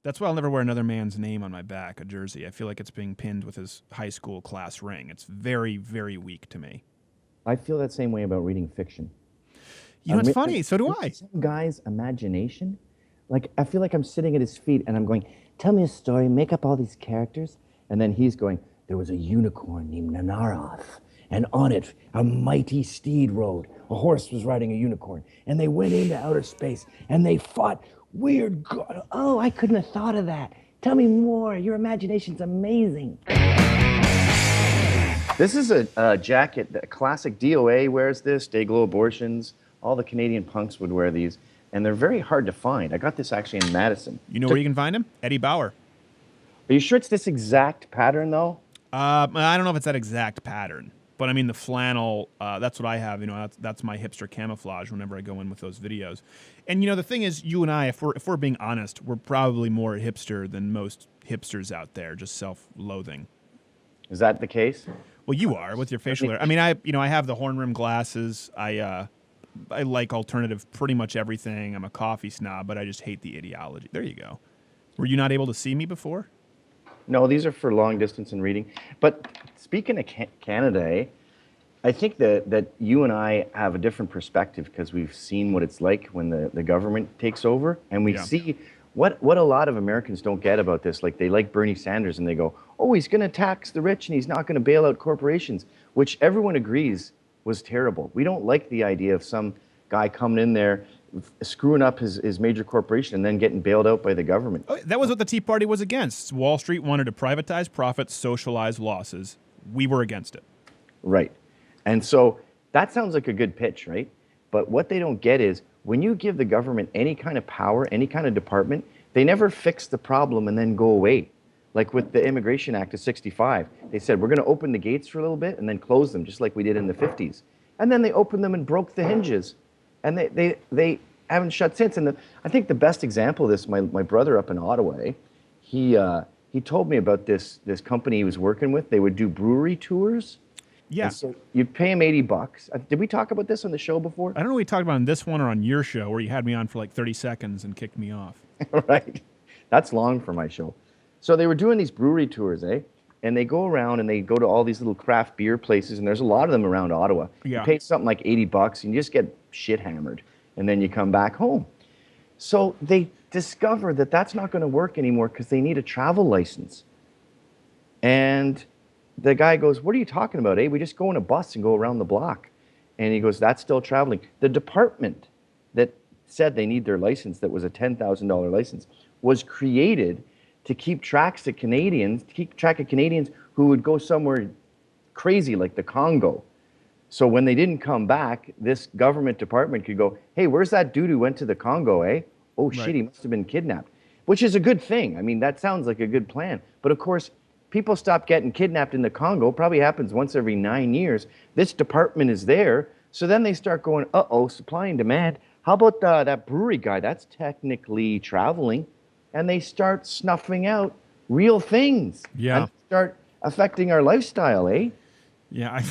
That's why I'll never wear another man's name on my back, a jersey. I feel like it's being pinned with his high school class ring. It's very, very weak to me. I feel that same way about reading fiction. You know, it's I funny. So do I. some guy's imagination, like I feel like I'm sitting at his feet and I'm going, tell me a story, make up all these characters, and then he's going, there was a unicorn named Nanaroth, and on it a mighty steed rode. A horse was riding a unicorn, and they went into outer space and they fought weird. Oh, I couldn't have thought of that. Tell me more. Your imagination's amazing. This is a jacket, a classic DOA wears this, Dayglow Abortions. All the Canadian punks would wear these, and they're very hard to find. I got this actually in Madison. You know where you can find him? Eddie Bauer. Are you sure it's this exact pattern, though? I don't know if it's that exact pattern, but I mean the flannel. That's what I have. You know, that's my hipster camouflage whenever I go in with those videos. And you know, the thing is, you and I, if we're being honest, we're probably more hipster than most hipsters out there, just self-loathing. Is that the case? Well, you are with your facial hair. I mean, I have the horn rim glasses. I like alternative pretty much everything. I'm a coffee snob, but I just hate the ideology. There you go. Were you not able to see me before? No, these are for long distance and reading. But speaking of Canada, I think that you and I have a different perspective because we've seen what it's like when the government takes over, and we see what a lot of Americans don't get about this. Like, they like Bernie Sanders and they go, oh, he's going to tax the rich and he's not going to bail out corporations, which everyone agrees was terrible. We don't like the idea of some guy coming in there, screwing up his major corporation and then getting bailed out by the government. Oh, that was what the Tea Party was against. Wall Street wanted to privatize profits, socialize losses. We were against it. Right. And so that sounds like a good pitch, right? But what they don't get is when you give the government any kind of power, any kind of department, they never fix the problem and then go away. Like with the Immigration Act of 65, they said, we're going to open the gates for a little bit and then close them, just like we did in the 50s. And then they opened them and broke the hinges. And they haven't shut since. And I think the best example of this, my brother up in Ottawa, he told me about this company he was working with. They would do brewery tours. Yeah. And so you'd pay him $80. Did we talk about this on the show before? I don't know if we talked about it on this one or on your show where you had me on for like 30 seconds and kicked me off. Right. That's long for my show. So they were doing these brewery tours, and they go around and they go to all these little craft beer places, and there's a lot of them around Ottawa. Yeah. You pay something like $80 and you just get shit hammered, and then you come back home. So they discover that that's not going to work anymore because they need a travel license. And the guy goes, what are you talking about, We just go in a bus and go around the block. And he goes, that's still traveling. The department that said they need their license, that was a $10,000 license, was created to keep track of Canadians who would go somewhere crazy like the Congo. So when they didn't come back, this government department could go, hey, where's that dude who went to the Congo, Oh, Right. shit, he must have been kidnapped, which is a good thing. I mean, that sounds like a good plan. But of course, people stop getting kidnapped in the Congo. Probably happens once every 9 years. This department is there. So then they start going, uh-oh, supply and demand. How about that brewery guy? That's technically traveling. And they start snuffing out real things. Yeah. And start affecting our lifestyle, Yeah,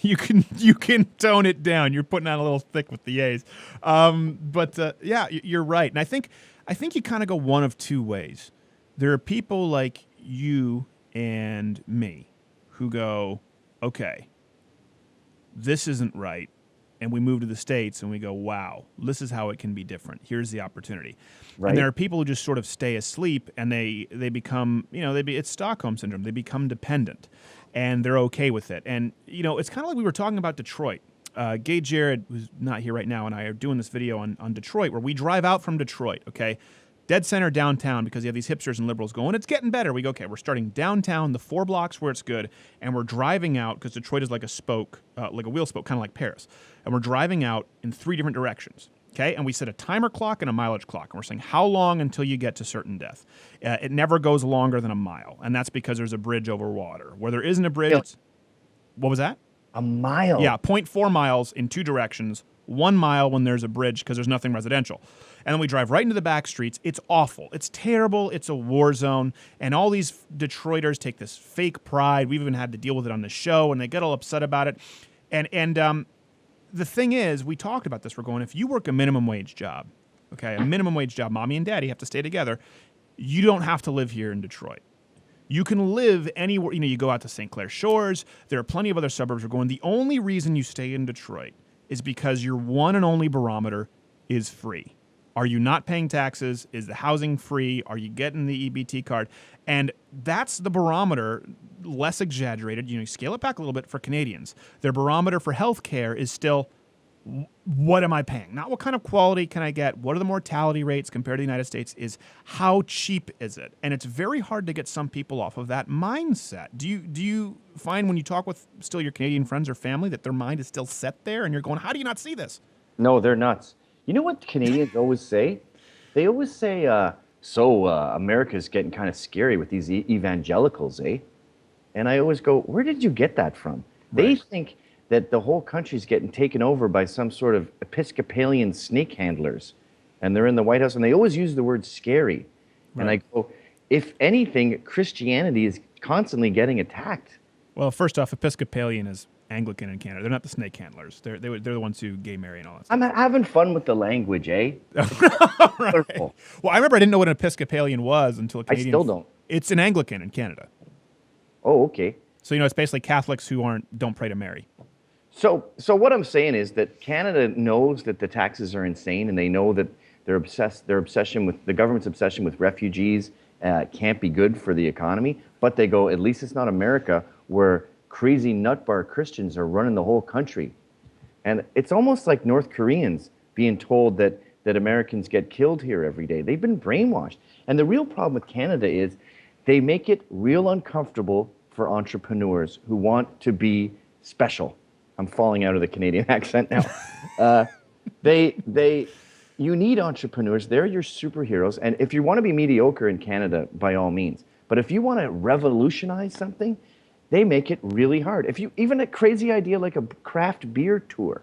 you can tone it down. You're putting on a little thick with the A's, but yeah, you're right. And I think you kind of go one of two ways. There are people like you and me who go, okay, this isn't right, and we move to the States and we go, wow, this is how it can be different. Here's the opportunity. Right. And there are people who just sort of stay asleep and they become, it's Stockholm syndrome. They become dependent and they're okay with it. And, it's kind of like we were talking about Detroit. Gay Jared, who's not here right now, and I are doing this video on Detroit where we drive out from Detroit, okay? Dead center downtown because you have these hipsters and liberals going, it's getting better. We go, okay, we're starting downtown, the 4 blocks where it's good, and we're driving out because Detroit is like a spoke, like a wheel spoke, kind of like Paris. And we're driving out in 3 different directions, okay? And we set a timer clock and a mileage clock. And we're saying how long until you get to certain death. It never goes longer than a mile, and that's because there's a bridge over water. Where there isn't a bridge, what was that? A mile? Yeah, 0.4 miles in 2 directions, 1 mile when there's a bridge because there's nothing residential. And then we drive right into the back streets. It's awful. It's terrible. It's a war zone. And all these Detroiters take this fake pride. We've even had to deal with it on the show, and they get all upset about it. And the thing is, we talked about this. We're going, if you work a minimum wage job, okay, a minimum wage job, mommy and daddy have to stay together, you don't have to live here in Detroit. You can live anywhere. You go out to St. Clair Shores. There are plenty of other suburbs we're going. The only reason you stay in Detroit is because your one and only barometer is free. Are you not paying taxes? Is the housing free? Are you getting the EBT card? And that's the barometer, less exaggerated. You scale it back a little bit for Canadians. Their barometer for healthcare is still, what am I paying? Not what kind of quality can I get? What are the mortality rates compared to the United States? Is how cheap is it? And it's very hard to get some people off of that mindset. Do you find when you talk with still your Canadian friends or family that their mind is still set there and you're going, how do you not see this? No, they're nuts. You know what Canadians always say? They always say, America's getting kind of scary with these evangelicals, eh? And I always go, where did you get that from? Right. They think that the whole country's getting taken over by some sort of Episcopalian snake handlers. And they're in the White House, and they always use the word scary. Right. And I go, if anything, Christianity is constantly getting attacked. Well, first off, Episcopalian is Anglican in Canada. They're not the snake handlers. They're the ones who gay marry and all that stuff. I'm having fun with the language, eh? Right. Well, I remember I didn't know what an Episcopalian was until a Canadian. I still don't. It's an Anglican in Canada. Oh, okay. So, it's basically Catholics who don't pray to Mary. So what I'm saying is that Canada knows that the taxes are insane, and they know that the government's obsession with refugees can't be good for the economy. But they go, at least it's not America where crazy nutbar Christians are running the whole country. And it's almost like North Koreans being told that Americans get killed here every day. They've been brainwashed. And the real problem with Canada is they make it real uncomfortable for entrepreneurs who want to be special. I'm falling out of the Canadian accent now. You need entrepreneurs. They're your superheroes. And if you want to be mediocre in Canada, by all means. But if you want to revolutionize something, they make it really hard. Even a crazy idea like a craft beer tour,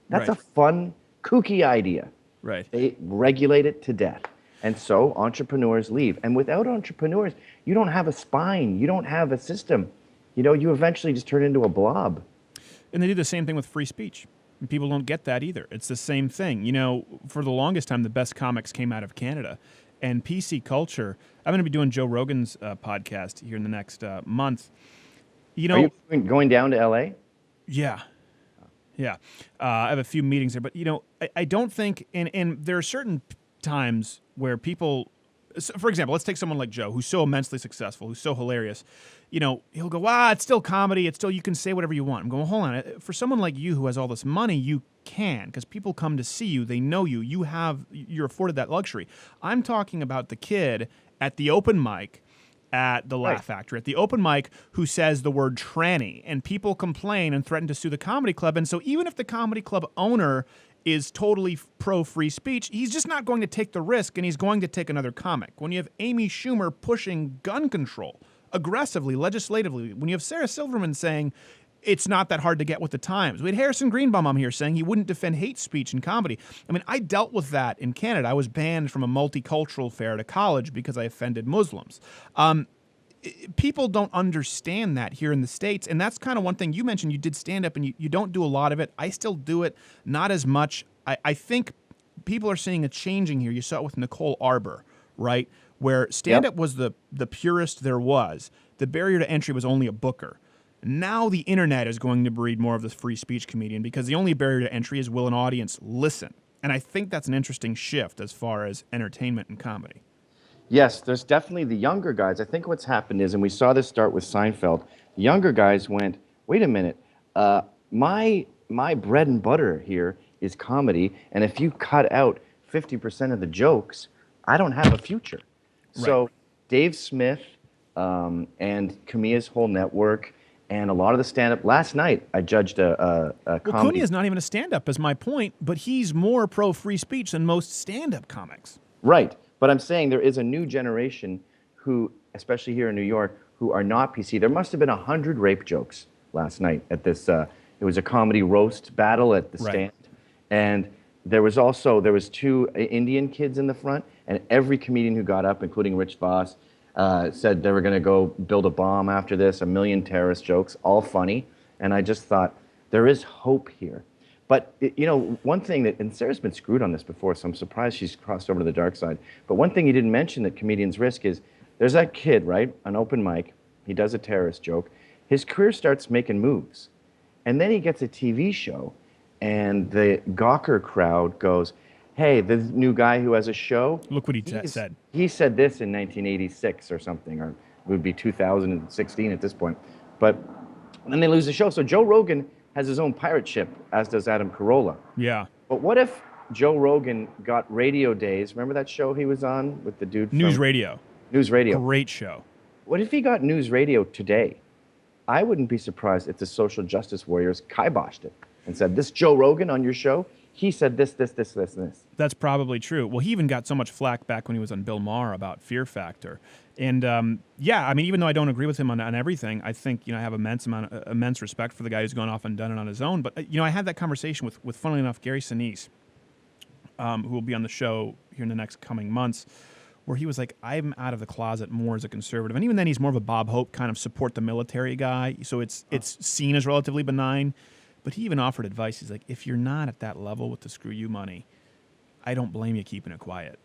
that's a fun, kooky idea. Right. They regulate it to death. And so entrepreneurs leave. And without entrepreneurs, you don't have a spine. You don't have a system. You eventually just turn into a blob. And they do the same thing with free speech. And people don't get that either. It's the same thing. For the longest time, the best comics came out of Canada. And PC culture, I'm going to be doing Joe Rogan's podcast here in the next month. Are you going down to LA? Yeah. I have a few meetings there. But, I don't think, and there are certain times where people, for example, let's take someone like Joe, who's so immensely successful, who's so hilarious. He'll go, it's still comedy. It's still, you can say whatever you want. I'm going, hold on. For someone like you who has all this money, you can, because people come to see you. They know you. You're afforded that luxury. I'm talking about the kid at the open mic at the Laugh Factory, at the open mic, who says the word tranny, and people complain and threaten to sue the comedy club. And so even if the comedy club owner is totally pro-free speech, he's just not going to take the risk, and he's going to take another comic. When you have Amy Schumer pushing gun control aggressively, legislatively, when you have Sarah Silverman saying it's not that hard to get with the times. We had Harrison Greenbaum on here saying he wouldn't defend hate speech in comedy. I mean, I dealt with that in Canada. I was banned from a multicultural fair at a college because I offended Muslims. People don't understand that here in the States, and that's kind of one thing. You mentioned you did stand-up, and you don't do a lot of it. I still do it, not as much. I think people are seeing a changing here. You saw it with Nicole Arbour, right, where stand-up was the purest there was. The barrier to entry was only a booker. Now the internet is going to breed more of this free speech comedian because the only barrier to entry is, will an audience listen? And I think that's an interesting shift as far as entertainment and comedy. Yes, there's definitely the younger guys. I think what's happened is, and we saw this start with Seinfeld, the younger guys went, wait a minute, my bread and butter here is comedy, and if you cut out 50% of the jokes, I don't have a future. Right. So Dave Smith and Kamia's whole network and a lot of the stand-up. Last night, I judged a comedy. Well, Kamia's not even a stand-up, is my point, but he's more pro-free speech than most stand-up comics. Right. But I'm saying there is a new generation who, especially here in New York, who are not PC. There must have been 100 rape jokes last night at this. It was a comedy roast battle at the stand. And there was two Indian kids in the front, and every comedian who got up, including Rich Voss, said they were going to go build a bomb after this, a million terrorist jokes, all funny. And I just thought, there is hope here. But you know, one thing that, and Sarah's been screwed on this before, so I'm surprised she's crossed over to the dark side. But one thing you didn't mention that comedians risk is there's that kid, right, on open mic. He does a terrorist joke. His career starts making moves, and then he gets a TV show, and the gawker crowd goes, "Hey, the new guy who has a show. Look what he said. He said this in 1986 or something, or it would be 2016 at this point." But then they lose the show. So Joe Rogan has his own pirate ship, as does Adam Carolla. Yeah. But what if Joe Rogan got Radio Days? Remember that show he was on with the dude from News Radio. News Radio. Great show. What if he got News Radio today? I wouldn't be surprised if the social justice warriors kiboshed it and said, "This Joe Rogan on your show, he said this, this, this, this, and this." That's probably true. Well, he even got so much flack back when he was on Bill Maher about Fear Factor. And yeah, I mean, even though I don't agree with him on everything, I think, I have immense respect for the guy who's gone off and done it on his own. But, I had that conversation with funnily enough, Gary Sinise, who will be on the show here in the next coming months, where he was like, I'm out of the closet more as a conservative. And even then, he's more of a Bob Hope kind of support the military guy. So it's seen as relatively benign. But he even offered advice. He's like, if you're not at that level with the screw you money, I don't blame you keeping it quiet.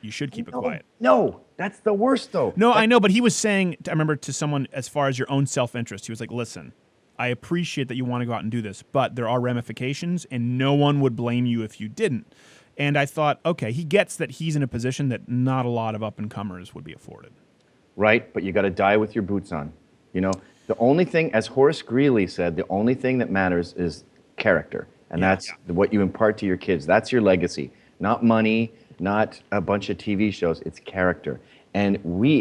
You should keep it quiet. No, that's the worst, though. No, I know, but he was saying, I remember, to someone, as far as your own self-interest, he was like, listen, I appreciate that you want to go out and do this, but there are ramifications, and no one would blame you if you didn't. And I thought, okay, he gets that he's in a position that not a lot of up-and-comers would be afforded. Right, but you got to die with your boots on. The only thing, as Horace Greeley said, the only thing that matters is character. And that's what you impart to your kids. That's your legacy. Not money, not a bunch of TV shows. It's character. And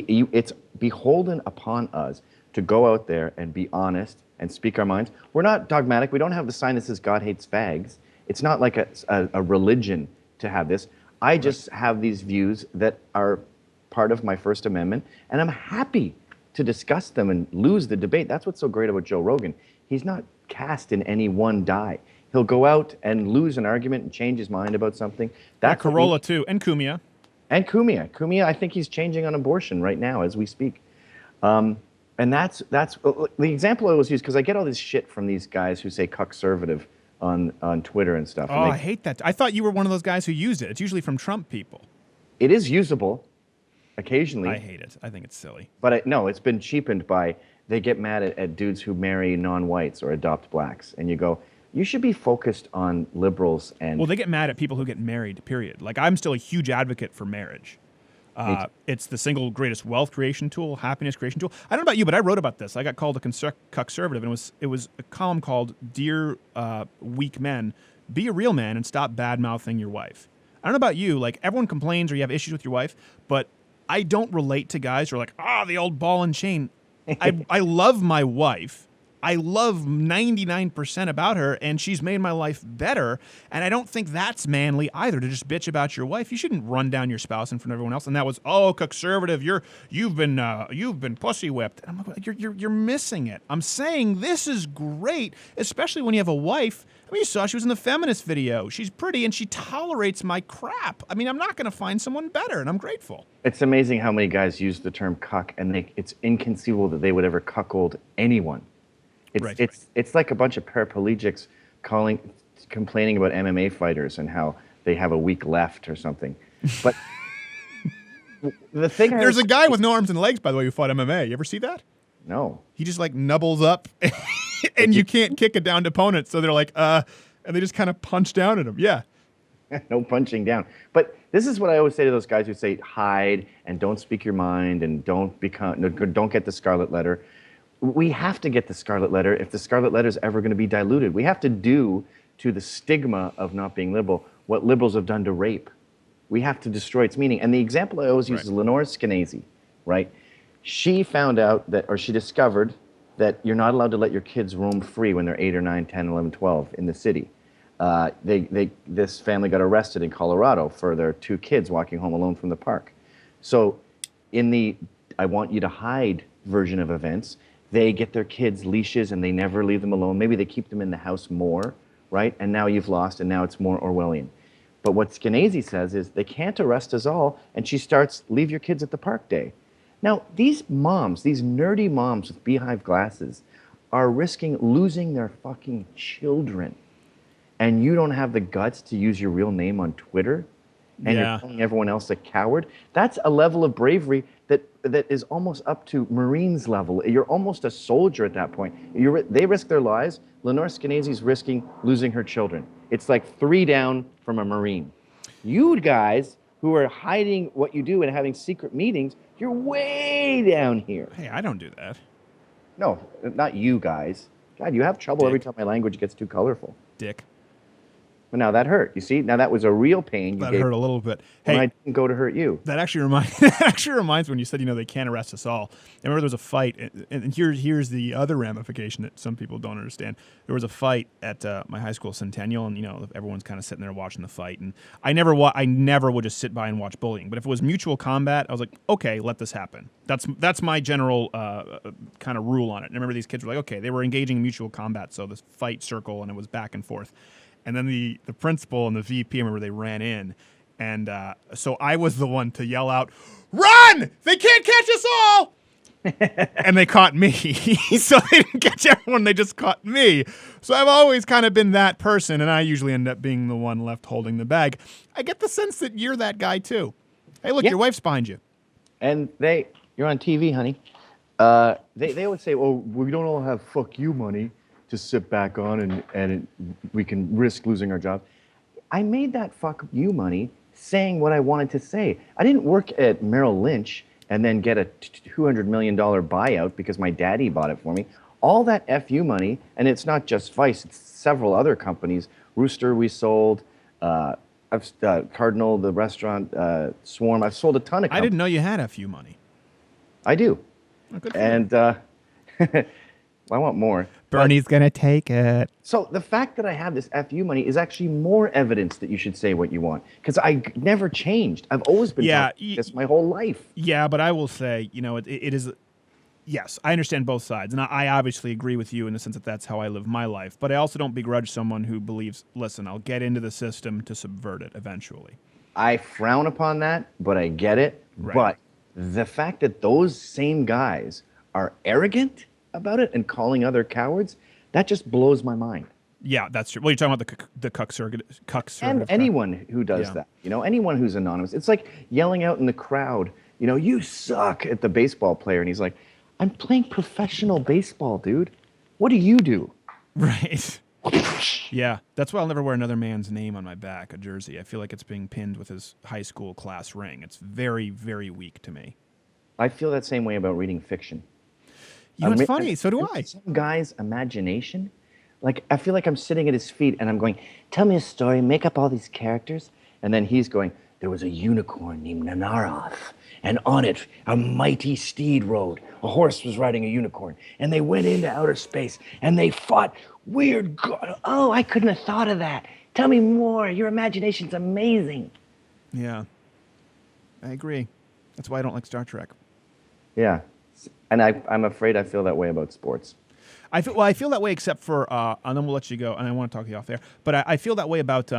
it's beholden upon us to go out there and be honest and speak our minds. We're not dogmatic. We don't have the sign that says God hates fags. It's not like a religion to have this. I just have these views that are part of my First Amendment, and I'm happy to discuss them and lose the debate. That's what's so great about Joe Rogan. He's not cast in any one die. He'll go out and lose an argument and change his mind about something. That's Carolla too, and Cumia. And Cumia. Cumia, I think he's changing on abortion right now as we speak. And that's the example I always use, because I get all this shit from these guys who say cuck-servative on Twitter and stuff. Oh, I hate that. I thought you were one of those guys who used it. It's usually from Trump people. It is usable occasionally. I hate it. I think it's silly. But no, it's been cheapened by, they get mad at dudes who marry non-whites or adopt blacks. And you go, you should be focused on liberals and... Well, they get mad at people who get married, period. Like, I'm still a huge advocate for marriage. It's the single greatest wealth creation tool, happiness creation tool. I don't know about you, but I wrote about this. I got called a cuck-servative, and it was a column called "Dear Weak Men, Be a Real Man and Stop Bad-Mouthing Your Wife." I don't know about you. Like, everyone complains or you have issues with your wife, but I don't relate to guys who are like, the old ball and chain. I love my wife. I love 99% about her, and she's made my life better. And I don't think that's manly either, to just bitch about your wife. You shouldn't run down your spouse in front of everyone else. And that was, conservative. You've been pussy whipped. And I'm like, you're missing it. I'm saying this is great, especially when you have a wife. I mean, you saw she was in the feminist video. She's pretty, and she tolerates my crap. I mean, I'm not going to find someone better, and I'm grateful. It's amazing how many guys use the term cuck, and it's inconceivable that they would ever cuckold anyone. It's like a bunch of paraplegics complaining about MMA fighters and how they have a weak left or something. But the thing there's a guy with no arms and legs, by the way, who fought MMA. You ever see that? No. He just like nubbles up, and you can't kick a downed opponent, so they're like, and they just kind of punch down at him. Yeah. No punching down. But this is what I always say to those guys who say hide and don't speak your mind and don't get the scarlet letter. We have to get the scarlet letter if the scarlet letter is ever going to be diluted. We have to do to the stigma of not being liberal what liberals have done to rape. We have to destroy its meaning. And the example I always use is Lenore Skenazy, right? She found out she discovered that you're not allowed to let your kids roam free when they're 8 or 9, 10, 11, 12 in the city. This family got arrested in Colorado for their 2 kids walking home alone from the park. So in the I want you to hide version of events, they get their kids leashes and they never leave them alone. Maybe they keep them in the house more, right? And now you've lost, and now it's more Orwellian. But what Skenazy says is they can't arrest us all, and she starts, leave your kids at the park day. Now, these moms, these nerdy moms with beehive glasses, are risking losing their fucking children. and you don't have the guts to use your real name on Twitter, and you're Yeah. calling everyone else a coward, that's a level of bravery that is almost up to Marines level. You're almost a soldier at that point. They risk their lives. Lenore Skenazy's risking losing her children. It's like 3 down from a Marine. You guys who are hiding what you do and having secret meetings, you're way down here. Hey, I don't do that. No, not you guys. God, you have trouble every Dick. time my language gets too colorful. Dick. But now that hurt. You see? Now that was a real pain you That gave hurt a little bit. when Hey, I didn't go to hurt you. that actually reminds me when you said, they can't arrest us all. I remember there was a fight, and here's the other ramification that some people don't understand. There was a fight at my high school Centennial, and everyone's kind of sitting there watching the fight. And I never would just sit by and watch bullying. But if it was mutual combat, I was like, okay, let this happen. That's my general kind of rule on it. And I remember these kids were like, okay, they were engaging in mutual combat, so this fight circle, and it was back and forth. And then the principal and the VP, I remember they ran in. And so I was the one to yell out, "Run! They can't catch us all!" And they caught me. So they didn't catch everyone, they just caught me. So I've always kind of been that person, and I usually end up being the one left holding the bag. I get the sense that you're that guy too. Hey, look, Yeah. your wife's behind you. And you're on TV, honey. They always say, "Oh, we don't all have fuck you money to sit back on and we can risk losing our job." I made that fuck you money saying what I wanted to say. I didn't work at Merrill Lynch and then get a $200 million buyout because my daddy bought it for me. All that FU money, and it's not just Vice, it's several other companies. Rooster we sold, Cardinal, the restaurant, Swarm. I've sold a ton of companies. I didn't know you had FU money. I do. Oh, good for you. And I want more. Bernie's going to take it. So the fact that I have this FU money is actually more evidence that you should say what you want. Because I never changed. I've always been talking this my whole life. Yeah, but I will say, it is. Yes, I understand both sides, and I obviously agree with you in the sense that that's how I live my life. But I also don't begrudge someone who believes, listen, I'll get into the system to subvert it eventually. I frown upon that, but I get it. Right. But the fact that those same guys are arrogant about it and calling other cowards, that just blows my mind. Yeah, that's true. Well, you're talking about the cuck And anyone who does that, anyone who's anonymous. It's like yelling out in the crowd, you suck at the baseball player. And he's like, I'm playing professional baseball, dude. What do you do? Right. Yeah, that's why I'll never wear another man's name on my back, a jersey. I feel like it's being pinned with his high school class ring. It's very, very weak to me. I feel that same way about reading fiction. It's funny. So do I. Some guy's imagination, like I feel like I'm sitting at his feet and I'm going, tell me a story, make up all these characters. And then he's going, there was a unicorn named Nanaroth, and on it a mighty steed rode. A horse was riding a unicorn, and they went into outer space and they fought weird. Oh, I couldn't have thought of that. Tell me more. Your imagination's amazing. Yeah, I agree. That's why I don't like Star Trek. Yeah. And I'm afraid I feel that way about sports. I feel that way except for, and then we'll let you go, and I want to talk to you off there, but I feel that way about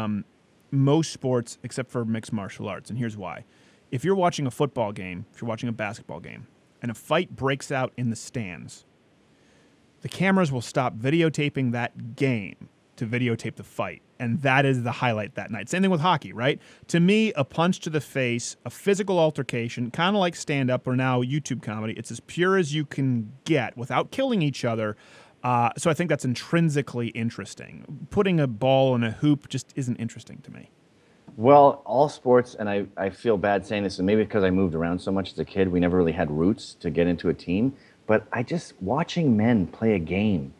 most sports except for mixed martial arts, and here's why. If you're watching a football game, if you're watching a basketball game, and a fight breaks out in the stands, the cameras will stop videotaping that game to videotape the fight, and that is the highlight that night. Same thing with hockey, right? To me, a punch to the face, a physical altercation, kind of like stand-up or now YouTube comedy, it's as pure as you can get without killing each other. So I think that's intrinsically interesting. Putting a ball in a hoop just isn't interesting to me. Well, all sports, and I feel bad saying this, and maybe because I moved around so much as a kid, we never really had roots to get into a team, but watching men play a game,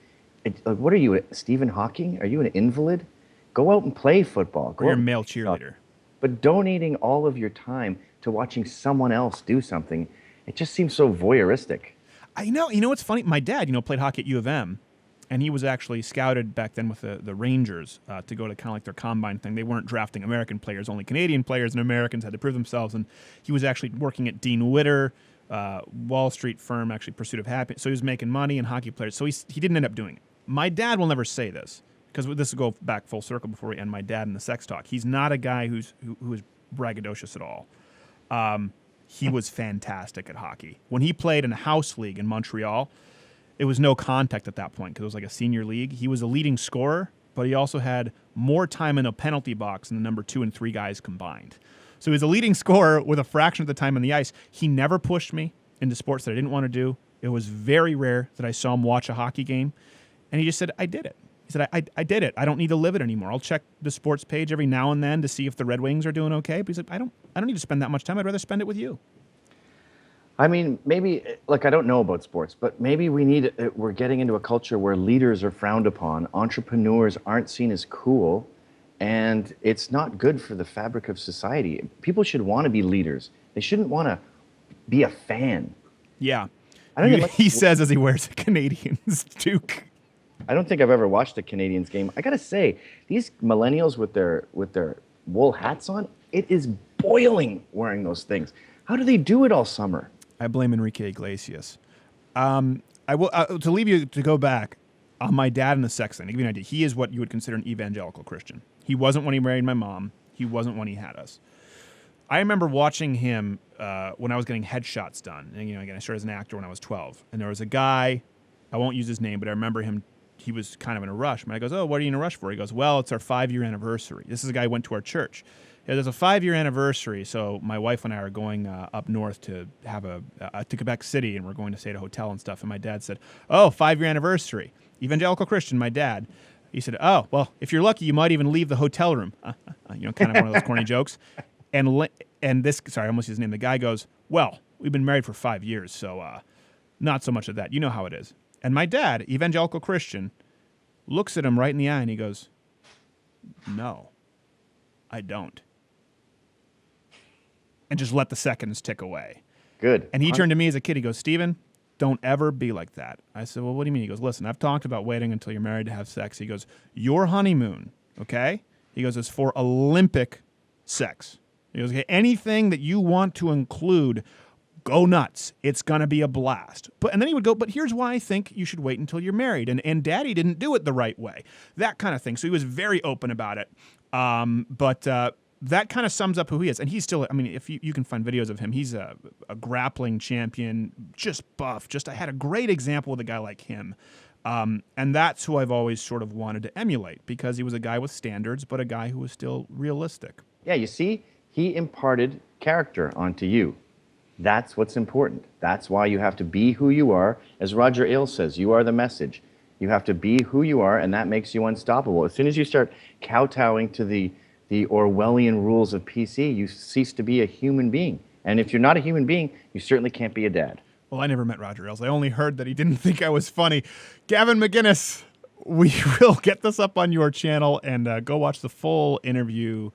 what are you, Stephen Hawking? Are you an invalid? Go out and play football. Or you're a male cheerleader. But donating all of your time to watching someone else do something, it just seems so voyeuristic. I know. You know what's funny? My dad, played hockey at U of M, and he was actually scouted back then with the Rangers to go to kind of like their combine thing. They weren't drafting American players, only Canadian players, and Americans had to prove themselves. And he was actually working at Dean Witter, Wall Street firm, actually Pursuit of Happiness. So he was making money and hockey players. So he didn't end up doing it. My dad will never say this, because this will go back full circle before we end my dad and the sex talk. He's not a guy who is braggadocious at all. He was fantastic at hockey. When he played in a house league in Montreal, it was no contact at that point because it was like a senior league. He was a leading scorer, but he also had more time in a penalty box than the number 2 and 3 guys combined. So he was a leading scorer with a fraction of the time on the ice. He never pushed me into sports that I didn't want to do. It was very rare that I saw him watch a hockey game. And he just said, I did it. He said, I did it. I don't need to live it anymore. I'll check the sports page every now and then to see if the Red Wings are doing okay. But he's like, I don't need to spend that much time. I'd rather spend it with you. I mean, maybe, look, I don't know about sports, but maybe we're getting into a culture where leaders are frowned upon, entrepreneurs aren't seen as cool, and it's not good for the fabric of society. People should want to be leaders. They shouldn't want to be a fan. Yeah. He says as he wears a Canadiens toque. I don't think I've ever watched a Canadiens game. I got to say, these millennials with their wool hats on, it is boiling wearing those things. How do they do it all summer? I blame Enrique Iglesias. I will to leave you to go back on my dad and the sex thing. To give you an idea, he is what you would consider an evangelical Christian. He wasn't when he married my mom. He wasn't when he had us. I remember watching him when I was getting headshots done. And, again, I started as an actor when I was 12. And there was a guy, I won't use his name, but I remember him. He was kind of in a rush. And I goes, oh, what are you in a rush for? He goes, well, it's our 5-year anniversary. This is a guy who went to our church. There's a 5-year anniversary, so my wife and I are going up north to have to Quebec City, and we're going to stay at a hotel and stuff. And my dad said, oh, 5-year anniversary. Evangelical Christian, my dad. He said, oh, well, if you're lucky, you might even leave the hotel room. Kind of one of those corny jokes. And this, sorry, I almost used his name. The guy goes, well, we've been married for 5 years, so not so much of that. You know how it is. And my dad, evangelical Christian, looks at him right in the eye, and he goes, no, I don't. And just let the seconds tick away. Good. And he turned to me as a kid. He goes, Steven, don't ever be like that. I said, well, what do you mean? He goes, listen, I've talked about waiting until you're married to have sex. He goes, your honeymoon, okay? He goes, is for Olympic sex. He goes, okay, anything that you want to include, go nuts. It's going to be a blast. And then he would go, but here's why I think you should wait until you're married. And Daddy didn't do it the right way. That kind of thing. So he was very open about it. That kind of sums up who he is. And he's still, I mean, if you can find videos of him, he's a grappling champion, just buff. I had a great example with a guy like him. And that's who I've always sort of wanted to emulate, because he was a guy with standards, but a guy who was still realistic. Yeah, you see, he imparted character onto you. That's what's important. That's why you have to be who you are. As Roger Ailes says, you are the message. You have to be who you are, and that makes you unstoppable. As soon as you start kowtowing to the Orwellian rules of PC, you cease to be a human being. And if you're not a human being, you certainly can't be a dad. Well, I never met Roger Ailes. I only heard that he didn't think I was funny. Gavin McInnes, we will get this up on your channel, and go watch the full interview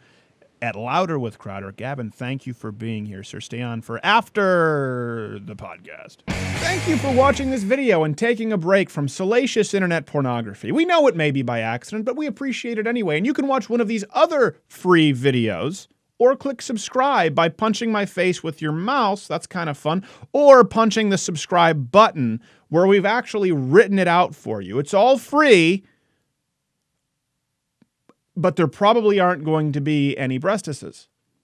at LouderWithCrowder. Gavin, thank you for being here, sir. Stay on for after the podcast. Thank you for watching this video and taking a break from salacious internet pornography. We know it may be by accident, but we appreciate it anyway. And you can watch one of these other free videos, or click subscribe by punching my face with your mouse. That's kind of fun. Or punching the subscribe button, where we've actually written it out for you. It's all free, but there probably aren't going to be any breastises.